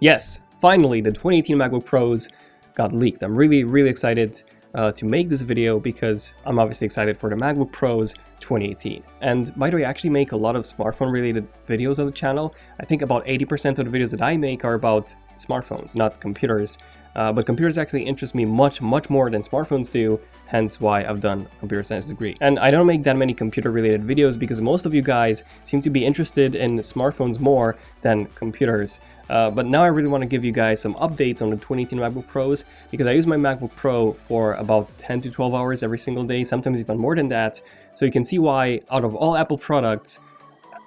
Yes, finally, the 2018 MacBook Pros got leaked. I'm really excited to make this video because I'm obviously excited for the MacBook Pros 2018. And by the way, I actually make a lot of smartphone related videos on the channel. I think about 80% of the videos that I make are about smartphones, not computers. But computers actually interest me much more than smartphones do, hence why I've done a computer science degree. And I don't make that many computer related videos because most of you guys seem to be interested in smartphones more than computers. But now I really want to give you guys some updates on the 2018 MacBook Pros because I use my MacBook Pro for about 10 to 12 hours every single day, sometimes even more than that. So you can see why out of all Apple products,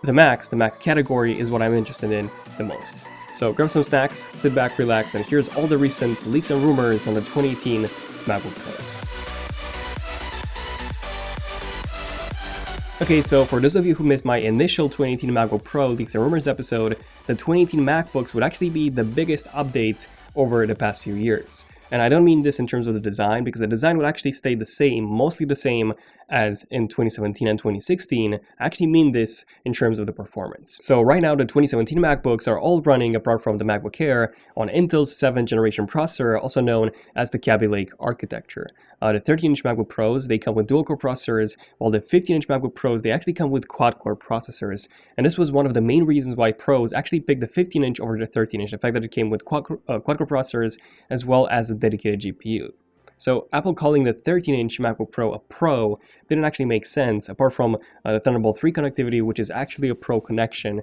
the Mac category is what I'm interested in the most. So grab some snacks, sit back, relax, and here's all the recent leaks and rumors on the 2018 MacBook Pros. Okay, so for those of you who missed my initial 2018 MacBook Pro leaks and rumors episode, the 2018 MacBooks would actually be the biggest update over the past few years. And I don't mean this in terms of the design, because the design would actually stay the same, mostly the same as in 2017 and 2016. I actually mean this in terms of the performance. So right now, the 2017 MacBooks are all running, apart from the MacBook Air, on Intel's 7th generation processor, also known as the Kaby Lake architecture. The 13-inch MacBook Pros, they come with dual-core processors, while the 15-inch MacBook Pros, they actually come with quad-core processors. And this was one of the main reasons why pros actually picked the 15-inch over the 13-inch, the fact that it came with quad-core processors, as well as a dedicated GPU. So Apple calling the 13-inch MacBook Pro a Pro didn't actually make sense, apart from the Thunderbolt 3 connectivity, which is actually a Pro connection.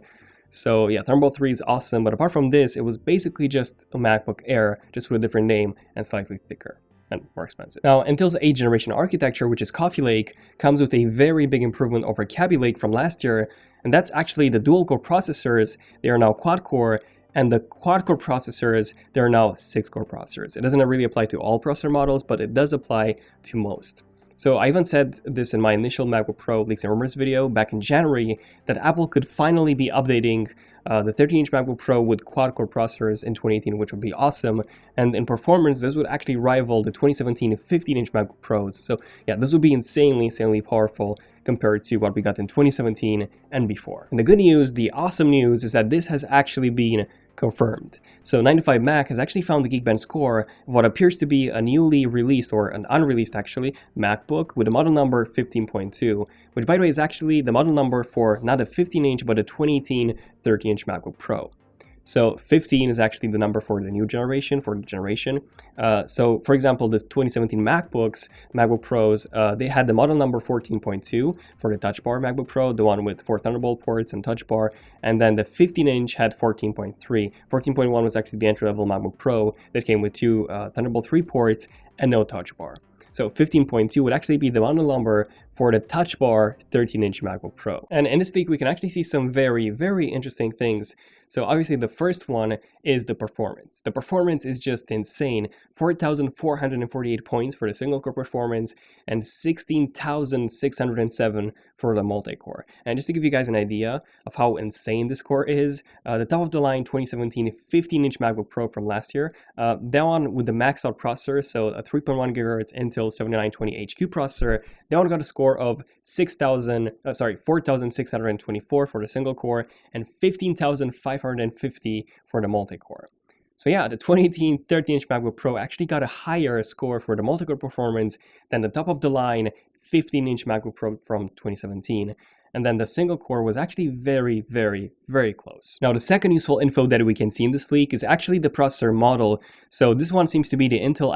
So yeah, Thunderbolt 3 is awesome, but apart from this, it was basically just a MacBook Air, just with a different name and slightly thicker and more expensive. Now, Intel's 8th generation architecture, which is Coffee Lake, comes with a very big improvement over Kaby Lake from last year, and that's actually the dual-core processors. They are now quad-core, and the quad-core processors, they're now 6-core processors. It doesn't really apply to all processor models, but it does apply to most. So I even said this in my initial MacBook Pro leaks and rumors video back in January, that Apple could finally be updating the 13-inch MacBook Pro with quad-core processors in 2018, which would be awesome. And in performance, this would actually rival the 2017 15-inch MacBook Pros. So yeah, this would be insanely powerful compared to what we got in 2017 and before. And the good news, the awesome news, is that this has actually been confirmed. So 9to5Mac has actually found the Geekbench score of what appears to be a newly released, or an unreleased actually, MacBook with a model number 15.2, which by the way is actually the model number for not a 15-inch but a 2018 13-inch MacBook Pro. So 15 is actually the number for the new generation, So for example, the 2017 MacBook Pros, they had the model number 14.2 for the Touch Bar MacBook Pro, the one with 4 Thunderbolt ports and Touch Bar, and then the 15-inch had 14.3. 14.1 was actually the entry-level MacBook Pro that came with 2 Thunderbolt 3 ports and no Touch Bar. So 15.2 would actually be the model number for the Touch Bar 13-inch MacBook Pro. And in this leak, we can actually see some very interesting things. So obviously the first one is the performance. The performance is just insane. 4,448 points for the single-core performance and 16,607 for the multi-core. And just to give you guys an idea of how insane this score is, the top-of-the-line 2017 15-inch MacBook Pro from last year, that one with the maxed out processor, so a 3.1 GHz Intel 7920HQ processor, that one got a score of 4,624 for the single core and 15,550 for the multi-core. So yeah, the 2018 13-inch MacBook Pro actually got a higher score for the multi-core performance than the top-of-the-line 15-inch MacBook Pro from 2017. And then the single core was actually very close. Now, the second useful info that we can see in this leak is actually the processor model. So this one seems to be the Intel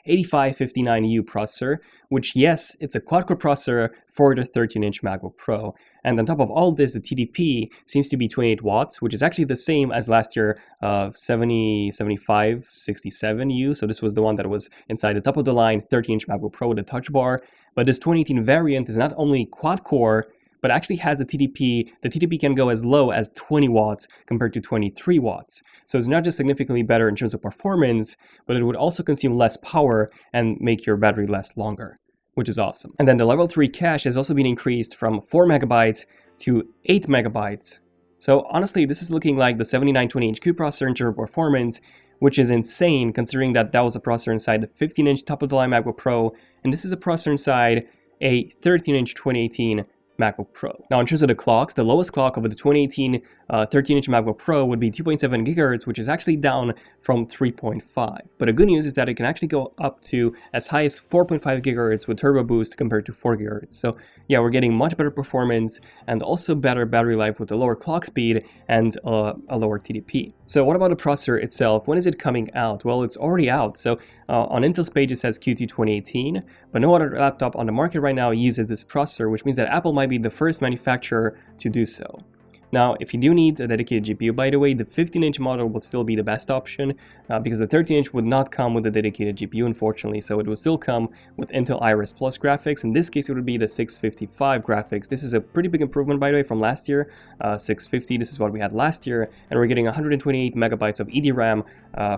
i7-8559U processor, which yes, it's a quad-core processor for the 13-inch MacBook Pro. And on top of all this, the TDP seems to be 28 watts, which is actually the same as last year of 7567U. So this was the one that was inside the top-of-the-line 13-inch MacBook Pro with a Touch Bar. But this 2018 variant is not only quad-core, but actually has a TDP. The TDP can go as low as 20 watts compared to 23 watts. So it's not just significantly better in terms of performance, but it would also consume less power and make your battery last longer, which is awesome. And then the level 3 cache has also been increased from 4 megabytes to 8 megabytes. So honestly, this is looking like the 7920HQ processor in terms of performance, which is insane considering that that was a processor inside the 15-inch top-of-the-line MacBook Pro, and this is a processor inside a 13-inch 2018 MacBook Pro. Now, in terms of the clocks, the lowest clock of the 2018 13-inch MacBook Pro would be 2.7 gigahertz, which is actually down from 3.5. But the good news is that it can actually go up to as high as 4.5 gigahertz with Turbo Boost compared to 4 gigahertz. So yeah, we're getting much better performance and also better battery life with a lower clock speed and a lower TDP. So what about the processor itself? When is it coming out? Well, it's already out. So on Intel's page it says Q2 2018, but no other laptop on the market right now uses this processor, which means that Apple might be the first manufacturer to do so. Now, if you do need a dedicated GPU, by the way, the 15-inch model would still be the best option because the 13-inch would not come with a dedicated GPU, unfortunately, so it would still come with Intel Iris Plus graphics. In this case, it would be the 655 graphics. This is a pretty big improvement, by the way, from last year. 650, this is what we had last year, and we're getting 128 megabytes of EDRAM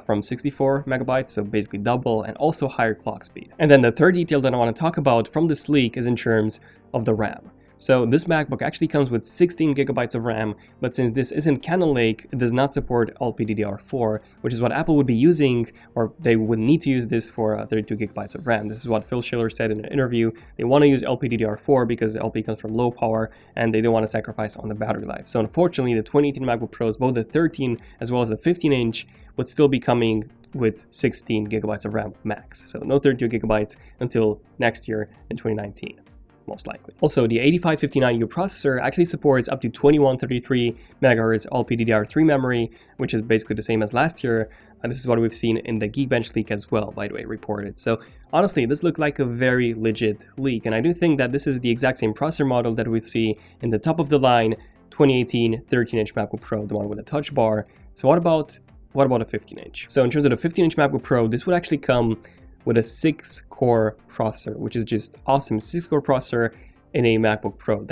from 64 megabytes, so basically double, and also higher clock speed. And then the third detail that I want to talk about from this leak is in terms of the RAM. So this MacBook actually comes with 16 gigabytes of RAM, but since this isn't Cannon Lake, it does not support LPDDR4, which is what Apple would be using, or they would need to use this for 32 gigabytes of RAM. This is what Phil Schiller said in an interview. They want to use LPDDR4 because the LP comes from low power, and they don't want to sacrifice on the battery life. So unfortunately, the 2018 MacBook Pros, both the 13 as well as the 15-inch, would still be coming with 16 gigabytes of RAM max. So no 32 gigabytes until next year in 2019. Most likely. Also, the 8559U processor actually supports up to 2133 MHz LPDDR3 memory, which is basically the same as last year. This is what we've seen in the Geekbench leak as well, by the way, reported. So honestly, this looked like a very legit leak, and I do think that this is the exact same processor model that we see in the top of the line 2018 13-inch MacBook Pro, the one with a touch bar. So what about a 15-inch? So in terms of the 15-inch MacBook Pro, this would actually come with a 6-core processor, which is just awesome. 6-core processor in a MacBook Pro,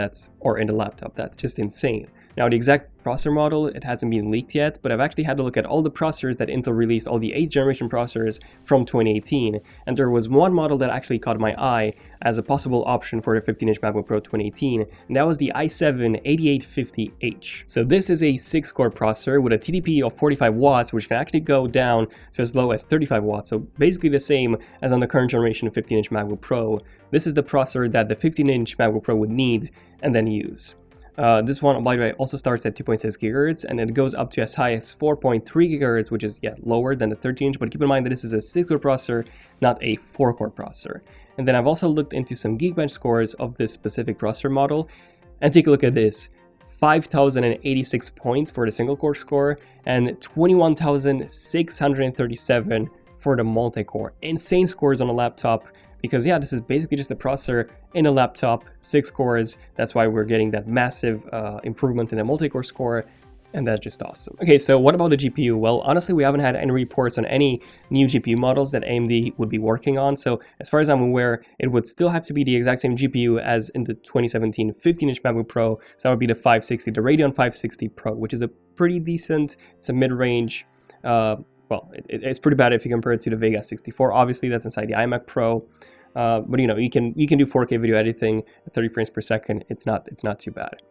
or in a laptop, that's just insane. Now, the exact processor model, it hasn't been leaked yet, but I've actually had to look at all the processors that Intel released, all the 8th generation processors from 2018, and there was one model that actually caught my eye as a possible option for the 15-inch MacBook Pro 2018, and that was the i7-8850H. So this is a 6-core processor with a TDP of 45 watts, which can actually go down to as low as 35 watts, so basically the same as on the current generation 15-inch MacBook Pro. This is the processor that the 15-inch MacBook Pro would need and then use. This one, by the way, also starts at 2.6 gigahertz, and it goes up to as high as 4.3 gigahertz, which is lower than the 13-inch, but keep in mind that this is a 6-core processor, not a 4-core processor. And then I've also looked into some Geekbench scores of this specific processor model, and take a look at this. 5,086 points for the single-core score, and 21,637 for the multi-core. Insane scores on a laptop, because yeah, this is basically just a processor in a laptop, 6 cores. That's why we're getting that massive improvement in the multi-core score, and that's just awesome. Okay, so what about the GPU? Well, honestly, we haven't had any reports on any new GPU models that AMD would be working on. So as far as I'm aware, it would still have to be the exact same GPU as in the 2017 15-inch MacBook Pro. So that would be the 560, the Radeon 560 Pro, which is a pretty decent, it's a mid-range, well, it's pretty bad if you compare it to the Vega 64. Obviously, that's inside the iMac Pro, but you know, you can do 4K video editing at 30 frames per second. It's not too bad.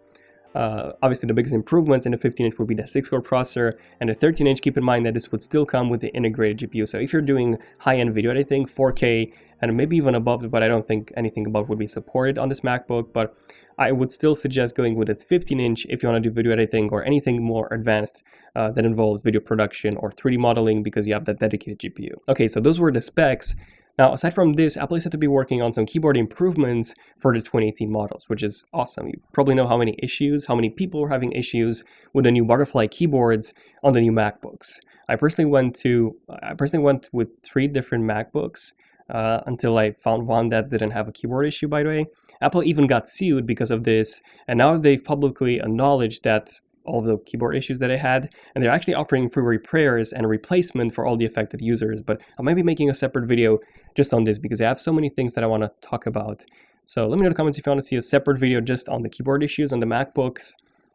Obviously, the biggest improvements in the 15-inch would be the 6-core processor, and the 13-inch. Keep in mind that this would still come with the integrated GPU. So if you're doing high-end video editing, 4K, and maybe even above, but I don't think anything above would be supported on this MacBook. But I would still suggest going with a 15-inch if you want to do video editing or anything more advanced that involves video production or 3D modeling, because you have that dedicated GPU. Okay, so those were the specs. Now, aside from this, Apple is said to be working on some keyboard improvements for the 2018 models, which is awesome. You probably know how many people are having issues with the new butterfly keyboards on the new MacBooks. I personally went with 3 different MacBooks until I found one that didn't have a keyboard issue, by the way. Apple even got sued because of this, and now they've publicly acknowledged that all of the keyboard issues that I had, and they're actually offering free repairs and a replacement for all the affected users. But I might be making a separate video just on this because I have so many things that I want to talk about. So let me know in the comments if you want to see a separate video just on the keyboard issues on the MacBooks.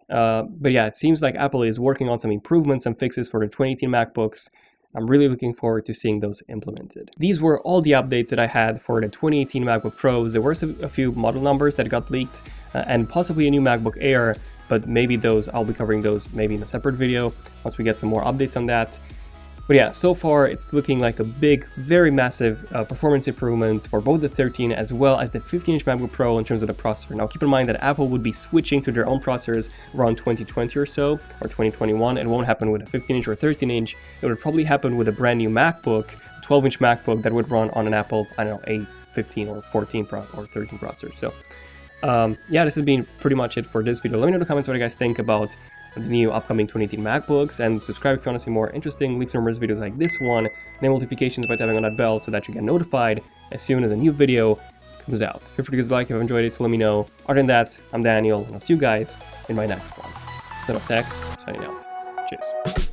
But yeah, it seems like Apple is working on some improvements and fixes for the 2018 MacBooks. I'm really looking forward to seeing those implemented. These were all the updates that I had for the 2018 MacBook Pros. There were a few model numbers that got leaked and possibly a new MacBook Air, but maybe I'll be covering those maybe in a separate video once we get some more updates on that. But yeah, so far it's looking like a big, very massive performance improvements for both the 13 as well as the 15-inch MacBook Pro in terms of the processor. Now keep in mind that Apple would be switching to their own processors around 2020 or so, or 2021. It won't happen with a 15-inch or 13-inch. It would probably happen with a brand new MacBook, 12-inch MacBook that would run on an Apple, I don't know, A15 or 14 or 13 processor. So yeah, this has been pretty much it for this video. Let me know in the comments what you guys think about the new upcoming 2018 MacBooks, and subscribe if you want to see more interesting leaks and rumors videos like this one. Enable notifications by tapping on that bell so that you get notified as soon as a new video comes out. Feel free to give a like if you've enjoyed it to let me know. Other than that, I'm Daniel, and I'll see you guys in my next one. ZONEofTECH, signing out. Cheers.